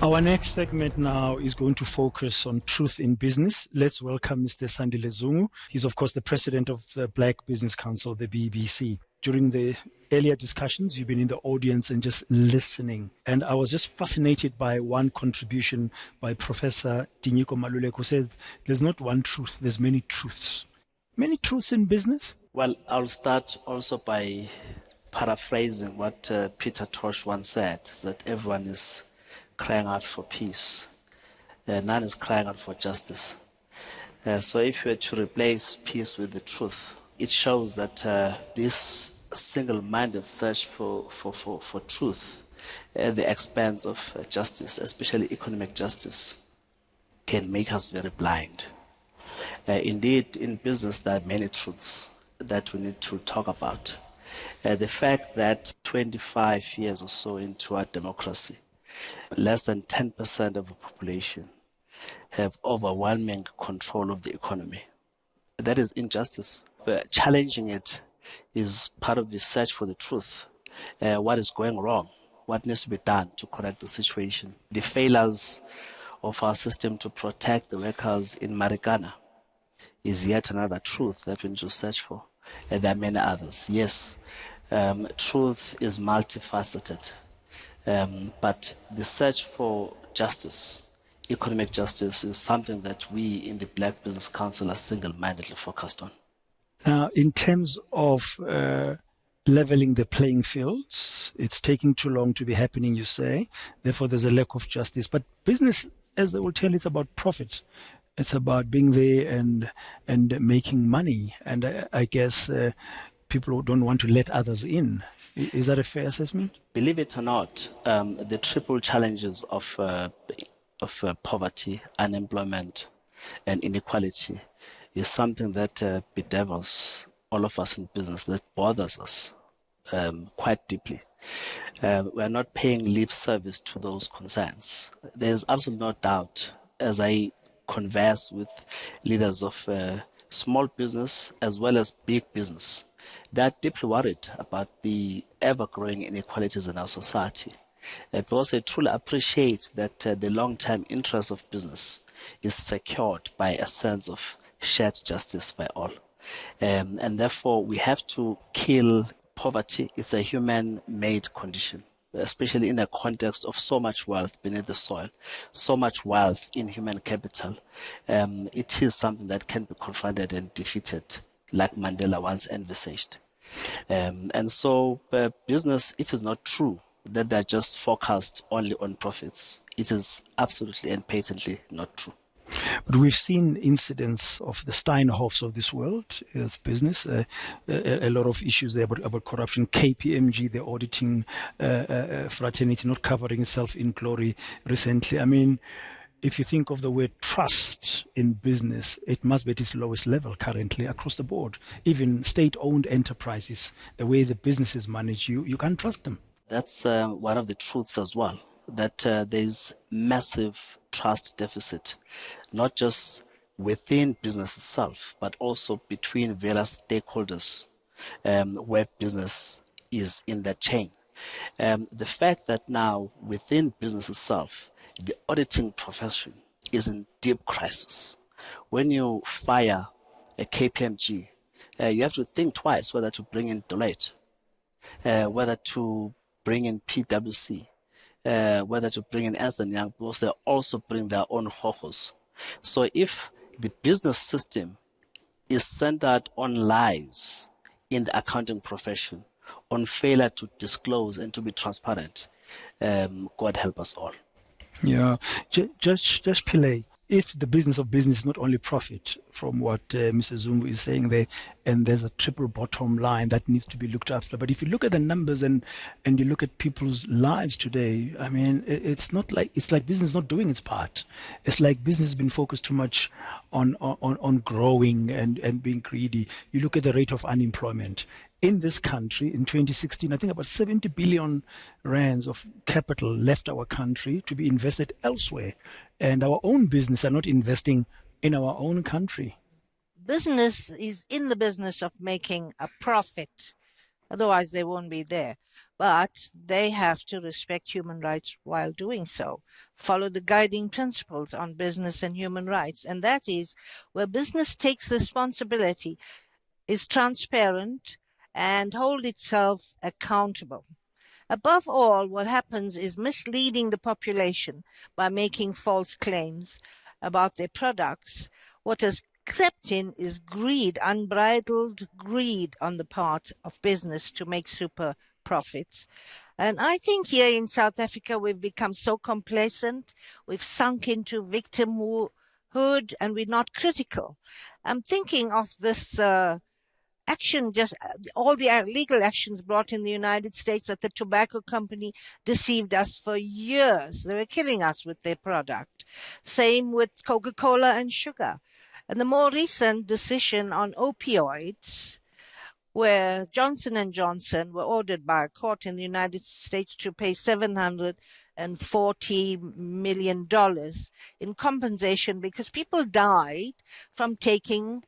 Our next segment now is going to focus on truth in business. Let's welcome Mr. SANDILE ZUNGU. He's, of course, the president of the Black Business Council, the BBC. During the earlier discussions, you've been in the audience and just listening. And I was just fascinated by one contribution by Professor Tinyiko Malulek, who said, there's not one truth, there's many truths. Many truths in business? Well, I'll start also by paraphrasing what Peter Tosh once said, is that everyone is crying out for peace. None is crying out for justice. So if you were to replace peace with the truth, it shows that this single-minded search for truth at the expense of justice, especially economic justice, can make us very blind. Indeed, in business, there are many truths that we need to talk about. The fact that 25 years or so into our democracy, less than 10% of the population have overwhelming control of the economy. That is injustice. But challenging it is part of the search for the truth. What is going wrong? What needs to be done to correct the situation? The failures of our system to protect the workers in Marikana is yet another truth that we need to search for. And there are many others. Yes, truth is multifaceted. But the search for justice, economic justice, is something that we in the Black Business Council are single-mindedly focused on. Now, in terms of leveling the playing fields, it's taking too long to be happening, you say. Therefore, there's a lack of justice. But business, as they will tell, it's about profit. It's about being there and making money. And I guess people who don't want to let others in. Is that a fair assessment? Believe it or not, the triple challenges of poverty, unemployment, and inequality is something that bedevils all of us in business, that bothers us quite deeply. We're not paying lip service to those concerns. There's absolutely no doubt, as I converse with leaders of small business as well as big business, they're deeply worried about the ever-growing inequalities in our society. Because they truly appreciate that the long-term interest of business is secured by a sense of shared justice by all. And therefore, we have to kill poverty. It's a human-made condition, especially in a context of so much wealth beneath the soil, so much wealth in human capital. It is something that can be confronted and defeated, like Mandela once envisaged. And so business, it is not true that they're just focused only on profits. It is absolutely and patently not true. But we've seen incidents of the Steinhoffs of this world as business, a lot of issues there about corruption, KPMG, the auditing fraternity not covering itself in glory recently. I mean, if you think of the word trust in business, it must be at its lowest level currently across the board. Even state-owned enterprises, the way the business is managed, you can't trust them. That's one of the truths as well, that there's massive trust deficit, not just within business itself, but also between various stakeholders where business is in that chain. The fact that now within business itself, the auditing profession is in deep crisis. When you fire a KPMG, you have to think twice whether to bring in Deloitte, whether to bring in PwC, whether to bring in Ernst & Young, because they also bring their own hohos. So if the business system is centered on lies in the accounting profession, on failure to disclose and to be transparent, God help us all. Yeah, Judge Pillay, if the business of business is not only profit, from what Mr. Zungu is saying there, and there's a triple bottom line that needs to be looked after. But if you look at the numbers and you look at people's lives today, I mean, it's like business not doing its part. It's like business has been focused too much on growing and being greedy. You look at the rate of unemployment. In this country, in 2016, I think about 70 billion rands of capital left our country to be invested elsewhere. And our own business are not investing in our own country. Business is in the business of making a profit. Otherwise, they won't be there. But they have to respect human rights while doing so, follow the guiding principles on business and human rights. And that is where business takes responsibility, is transparent, and hold itself accountable. Above all, what happens is misleading the population by making false claims about their products. What has crept in is greed, unbridled greed on the part of business to make super profits. And I think here in South Africa, we've become so complacent. We've sunk into victimhood and we're not critical. I'm thinking of this action, just all the legal actions brought in the United States, that the tobacco company deceived us for years. They were killing us with their product. Same with Coca-Cola and sugar. And the more recent decision on opioids, where Johnson & Johnson were ordered by a court in the United States to pay $740 million in compensation because people died from taking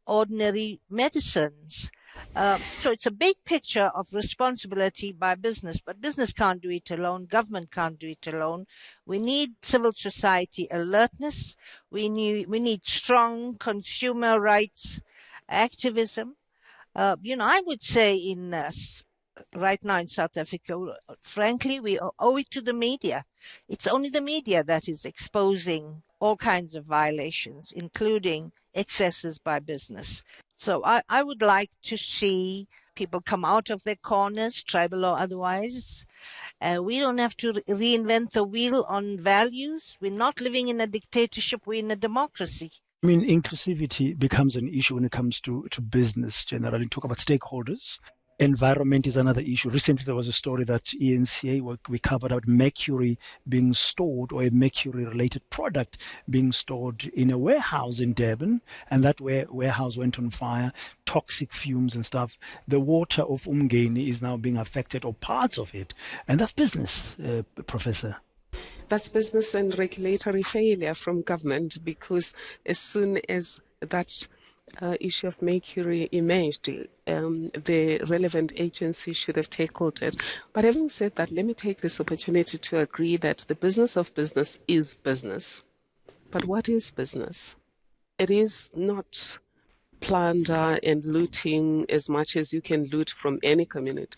ordinary medicines. So it's a big picture of responsibility by business, but business can't do it alone. Government can't do it alone. We need civil society alertness. We need strong consumer rights activism. I would say right now in South Africa, frankly, we owe it to the media. It's only the media that is exposing all kinds of violations, including excesses by business. So I would like to see people come out of their corners, tribal or otherwise. We don't have to reinvent the wheel on values. We're not living in a dictatorship. We're in a democracy. I mean, inclusivity becomes an issue when it comes to business generally. Talk about stakeholders. Environment is another issue. Recently, there was a story that ENCA, we covered out mercury being stored, or a mercury-related product being stored in a warehouse in Durban, and that warehouse went on fire, toxic fumes and stuff. The water of Umgeni is now being affected, or parts of it, and that's business, Professor. That's business and regulatory failure from government, because as soon as that issue of mercury emerged, the relevant agency should have tackled it. But having said that, let me take this opportunity to agree that the business of business is business. But what is business? It is not plunder and looting as much as you can loot from any community.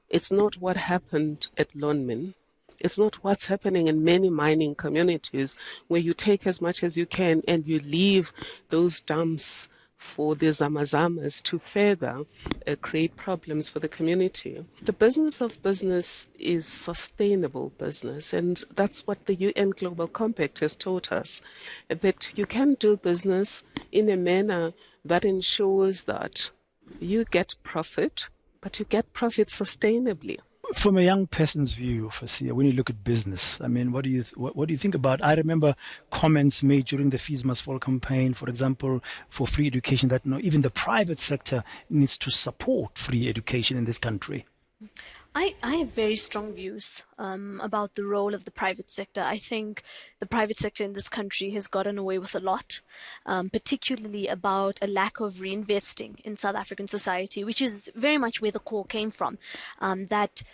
It's not what happened at Lonmin. It's not what's happening in many mining communities, where you take as much as you can and you leave those dumps for the zamazamas to further create problems for the community. The business of business is sustainable business, and that's what the UN Global Compact has taught us, that you can do business in a manner that ensures that you get profit, but you get profit sustainably. From a young person's view, Fasiha, when you look at business, I mean, what do you think about? I remember comments made during the Fees Must Fall campaign, for example, for free education, that even the private sector needs to support free education in this country. I have very strong views about the role of the private sector. I think the private sector in this country has gotten away with a lot, particularly about a lack of reinvesting in South African society, which is very much where the call came from, that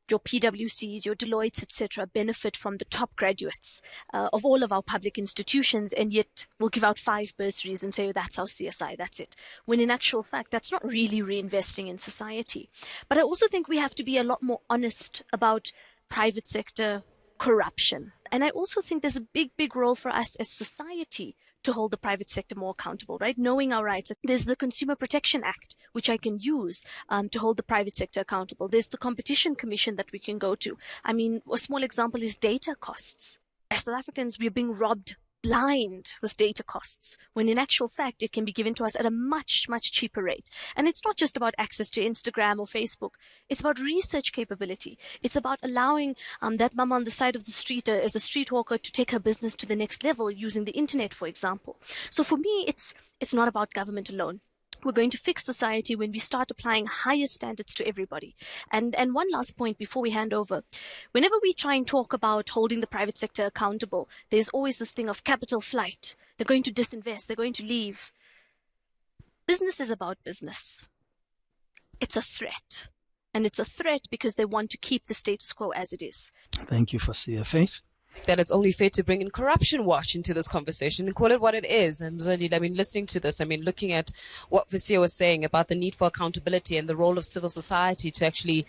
your PwCs, your Deloittes, etc., benefit from the top graduates of all of our public institutions, and yet we'll give out 5 bursaries and say, oh, that's our CSI, that's it. When in actual fact, that's not really reinvesting in society. But I also think we have to be a lot more honest about private sector corruption. And I also think there's a big, big role for us as society to hold the private sector more accountable, right? Knowing our rights. There's the Consumer Protection Act, which I can use to hold the private sector accountable. There's the Competition Commission that we can go to. I mean, a small example is data costs. As South Africans, we're being robbed blind with data costs, when in actual fact, it can be given to us at a much, much cheaper rate. And it's not just about access to Instagram or Facebook. It's about research capability. It's about allowing that mama on the side of the street as a street walker to take her business to the next level using the internet, for example. So for me, it's not about government alone. We're going to fix society when we start applying higher standards to everybody. And one last point before we hand over. Whenever we try and talk about holding the private sector accountable, there's always this thing of capital flight. They're going to disinvest. They're going to leave. Business is about business. It's a threat. and it's a threat because they want to keep the status quo as it is. Thank you, Fasiha. Faith? That it's only fair to bring in corruption watch into this conversation and call it what it is. And Zandile, I mean, listening to this, I mean, looking at what Fasiha was saying about the need for accountability and the role of civil society to actually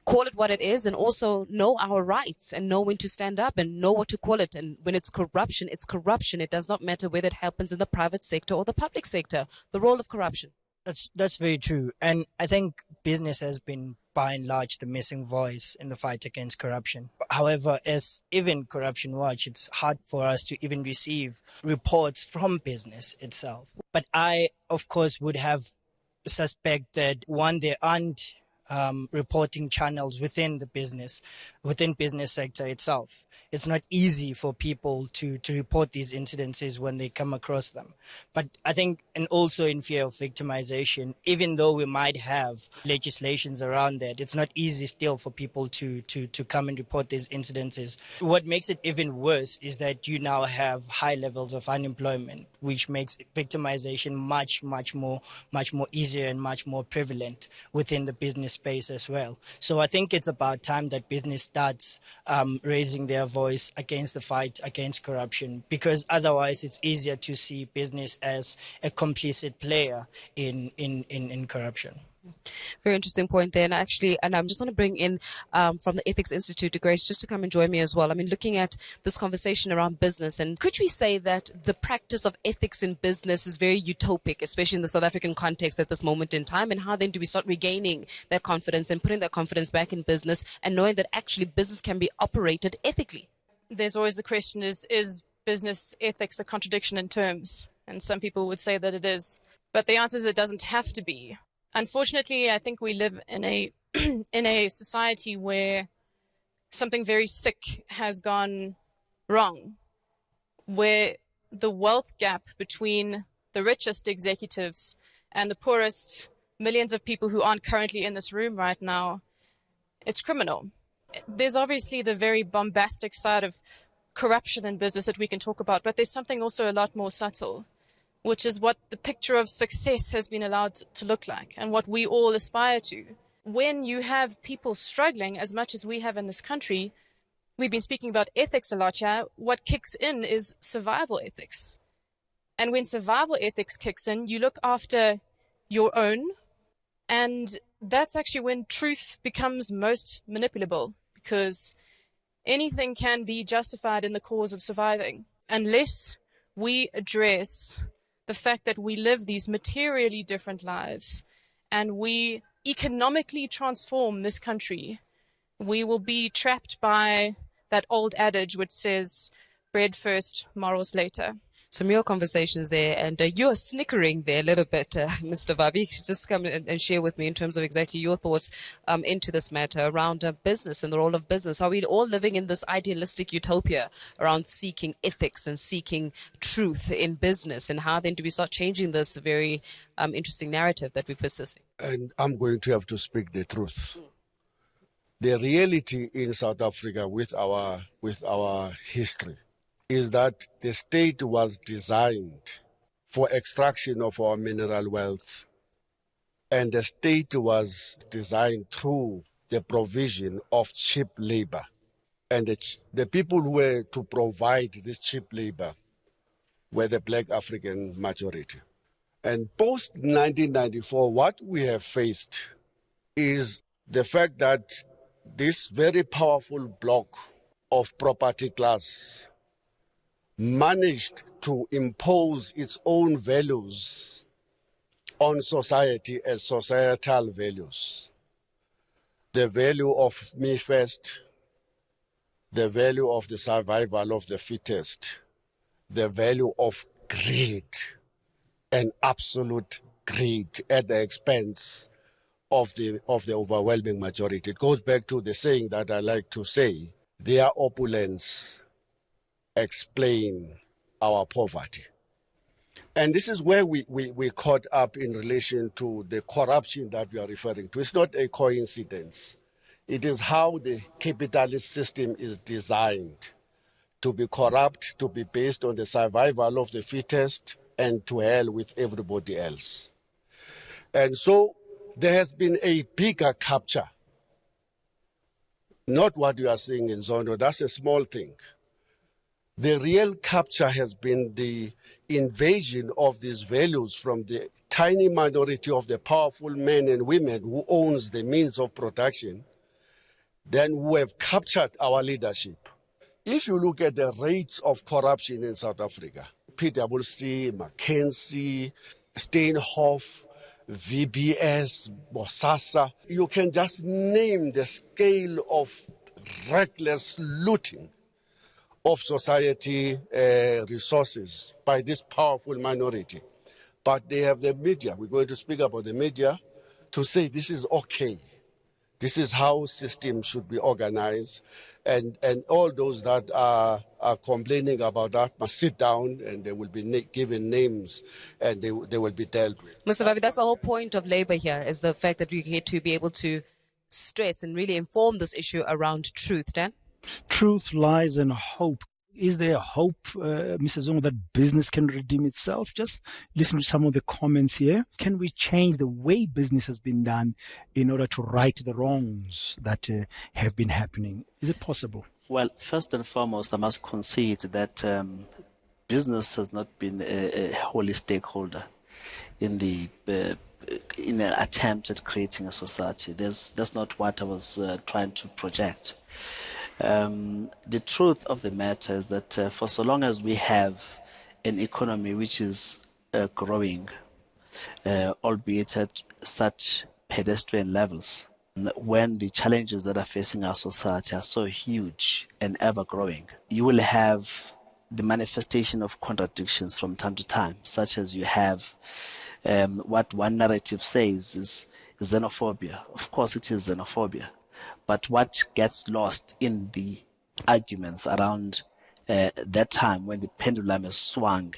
call it what it is and also know our rights and know when to stand up and know what to call it. And when it's corruption, it's corruption. It does not matter whether it happens in the private sector or the public sector, the role of corruption. That's very true. And I think business has been, by and large, the missing voice in the fight against corruption. However, as even Corruption Watch, it's hard for us to even receive reports from business itself. But I, of course, would have suspect that, one, there aren't reporting channels within the business sector itself. It's not easy for people to report these incidences when they come across them. But I think, and also in fear of victimization, even though we might have legislations around that, it's not easy still for people to come and report these incidences. What makes it even worse is that you now have high levels of unemployment, which makes victimization much more easier and much more prevalent within the business space as well. So I think it's about time that business starts raising their voice against the fight against corruption, because otherwise it's easier to see business as a complicit player in corruption. Very interesting point there. And I'm just want to bring in from the Ethics Institute, Grace, just to come and join me as well. I mean, looking at this conversation around business, and could we say that the practice of ethics in business is very utopic, especially in the South African context at this moment in time? And how then do we start regaining that confidence and putting that confidence back in business and knowing that actually business can be operated ethically? There's always the question, is business ethics a contradiction in terms? And some people would say that it is. But the answer is it doesn't have to be. Unfortunately, I think we live in a in a society where something very sick has gone wrong, where the wealth gap between the richest executives and the poorest millions of people who aren't currently in this room right now, it's criminal. There's obviously the very bombastic side of corruption in business that we can talk about, but there's something also a lot more subtle, which is what the picture of success has been allowed to look like and what we all aspire to. When you have people struggling as much as we have in this country, we've been speaking about ethics a lot here, what kicks in is survival ethics. And when survival ethics kicks in, you look after your own, and that's actually when truth becomes most manipulable, because anything can be justified in the cause of surviving, unless we address the fact that we live these materially different lives and we economically transform this country. We will be trapped by that old adage which says, bread first, morals later. Some real conversations there, and you're snickering there a little bit, Mr. VAVI. Just come and share with me in terms of exactly your thoughts into this matter around business and the role of business. Are we all living in this idealistic utopia around seeking ethics and seeking truth in business? And how then do we start changing this very interesting narrative that we're persisting? And I'm going to have to speak the truth. The reality in South Africa with our history is that the state was designed for extraction of our mineral wealth, and the state was designed through the provision of cheap labor. And the people who were to provide this cheap labor were the Black African majority. And post-1994, what we have faced is the fact that this very powerful bloc of property class managed to impose its own values on society as societal values. The value of me first, the value of the survival of the fittest, the value of greed and absolute greed at the expense of the overwhelming majority. It goes back to the saying that I like to say, their opulence explain our poverty. And this is where we caught up in relation to the corruption that we are referring to. It's not a coincidence. It is how the capitalist system is designed to be corrupt, to be based on the survival of the fittest, and to hell with everybody else. And so there has been a bigger capture not what you are seeing in Zondo. That's a small thing. The real capture has been the invasion of these values from the tiny minority of the powerful men and women who owns the means of production, then who have captured our leadership. If you look at the rates of corruption in South Africa, PwC, McKinsey, Steinhoff, VBS, Bosasa, you can just name the scale of reckless looting of society resources by this powerful minority. But they have the media. We're going to speak about the media to say this is okay. This is how systems should be organized. And all those that are complaining about that must sit down, and they will be given names, and they will be dealt with. Mr. VAVI, that's the whole point of labor here, is the fact that we get to be able to stress and really inform this issue around truth, Dan? Truth, lies, and hope. Is there hope, Mr. Zungu, that business can redeem itself? Just listen to some of the comments here. Can we change the way business has been done in order to right the wrongs that have been happening? Is it possible? Well, first and foremost, I must concede that business has not been a wholly stakeholder in the in an attempt at creating a society. That's not what I was trying to project. The truth of the matter is that for so long as we have an economy which is growing, albeit at such pedestrian levels, when the challenges that are facing our society are so huge and ever growing, you will have the manifestation of contradictions from time to time, such as you have what one narrative says is xenophobia. Of course, it is xenophobia. But what gets lost in the arguments around that time when the pendulum is swung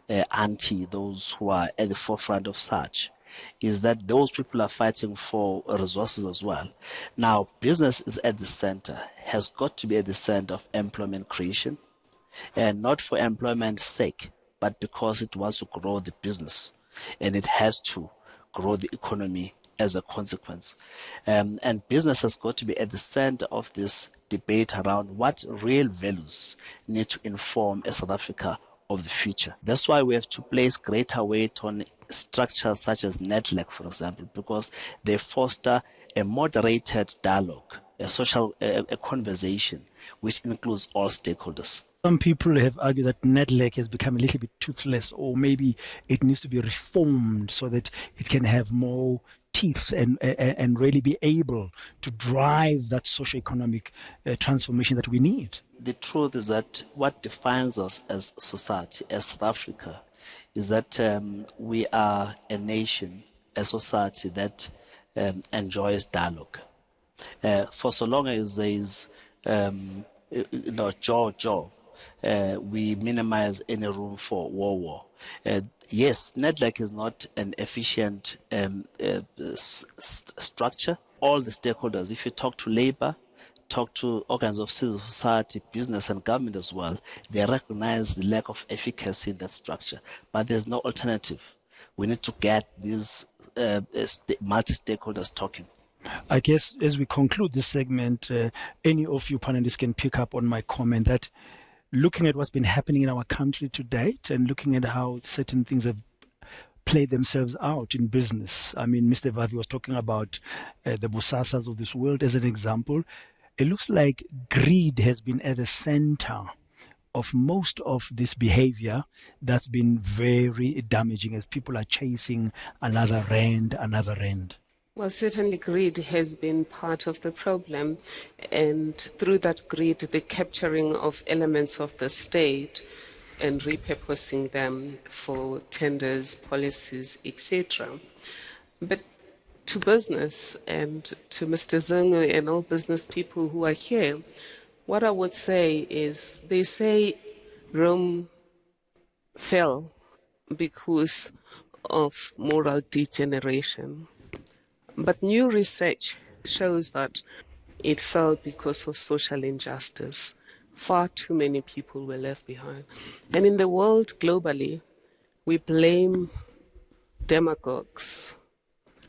anti those who are at the forefront of such is that those people are fighting for resources as well. Now, business is at the center, has got to be at the center of employment creation, and not for employment's sake, but because it wants to grow the business and it has to grow the economy as a consequence. And business has got to be at the center of this debate around what real values need to inform a South Africa of the future. That's why we have to place greater weight on structures such as NETLEC, for example, because they foster a moderated dialogue, a social a conversation, which includes all stakeholders. Some people have argued that NETLEC has become a little bit toothless, or maybe it needs to be reformed so that it can have more teeth and really be able to drive that socio-economic transformation that we need. The truth is that what defines us as society, as South Africa, is that we are a nation, a society that enjoys dialogue. For so long as there is jaw, we minimize any room for war. Yes, NETLEC is not an efficient structure. All the stakeholders, if you talk to labor, talk to organs of civil society, business and government as well, they recognize the lack of efficacy in that structure. But there's no alternative. We need to get these multi-stakeholders talking. I guess as we conclude this segment, any of you panelists can pick up on my comment that looking at what's been happening in our country to date and looking at how certain things have played themselves out in business. I mean, Mr. VAVI was talking about the Bosasas of this world as an example. It looks like greed has been at the center of most of this behavior that's been very damaging as people are chasing another rand. Well, certainly greed has been part of the problem, and through that greed, the capturing of elements of the state and repurposing them for tenders, policies, etc. But to business and to Mr. Zungu and all business people who are here, what I would say is they say Rome fell because of moral degeneration. But new research shows that it fell because of social injustice. Far too many people were left behind. And in the world globally, we blame demagogues,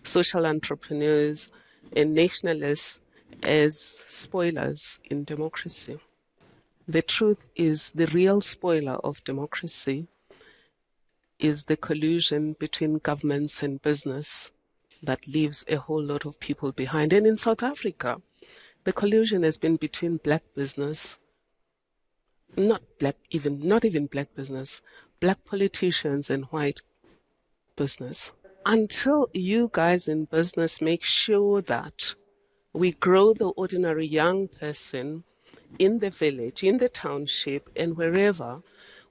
social entrepreneurs, and nationalists as spoilers in democracy. The truth is, the real spoiler of democracy is the collusion between governments and business that leaves a whole lot of people behind. And in South Africa, the collusion has been between black business, not even black business, black politicians and white business. Until you guys in business make sure that we grow the ordinary young person in the village, in the township, and wherever,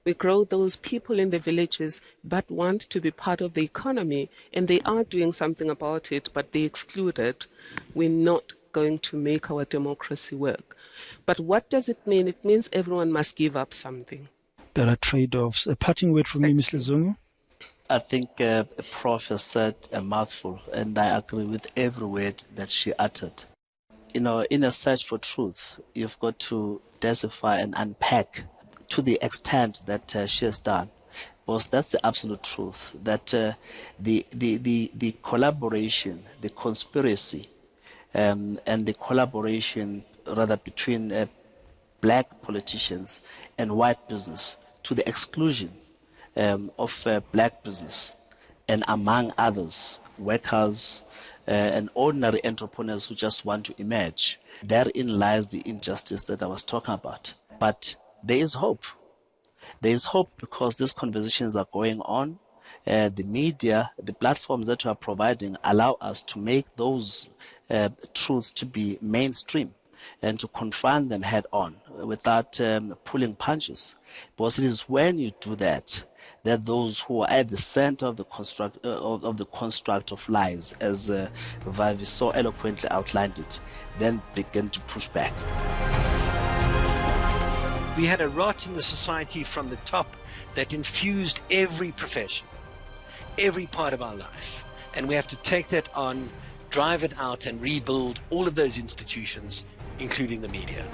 we grow those people in the villages that want to be part of the economy, and they are doing something about it, but they exclude it, we're not going to make our democracy work. But what does it mean? It means everyone must give up something. There are trade-offs. A parting word from you, Mr. Zungu? I think a Prof has said a mouthful, and I agree with every word that she uttered. You know, in a search for truth, you've got to decipher and unpack to the extent that she has done. Because that's the absolute truth, that the collaboration, the conspiracy, and the collaboration rather between black politicians and white business to the exclusion of black business, and among others, workers and ordinary entrepreneurs who just want to emerge. Therein lies the injustice that I was talking about. But there is hope. There is hope because these conversations are going on. The media, the platforms that we are providing allow us to make those truths to be mainstream and to confront them head on without pulling punches. Because it is when you do that those who are at the center of the construct of lies, as VAVI so eloquently outlined it, then begin to push back. We had a rot in the society from the top that infused every profession, every part of our life. And we have to take that on, drive it out, and rebuild all of those institutions, including the media.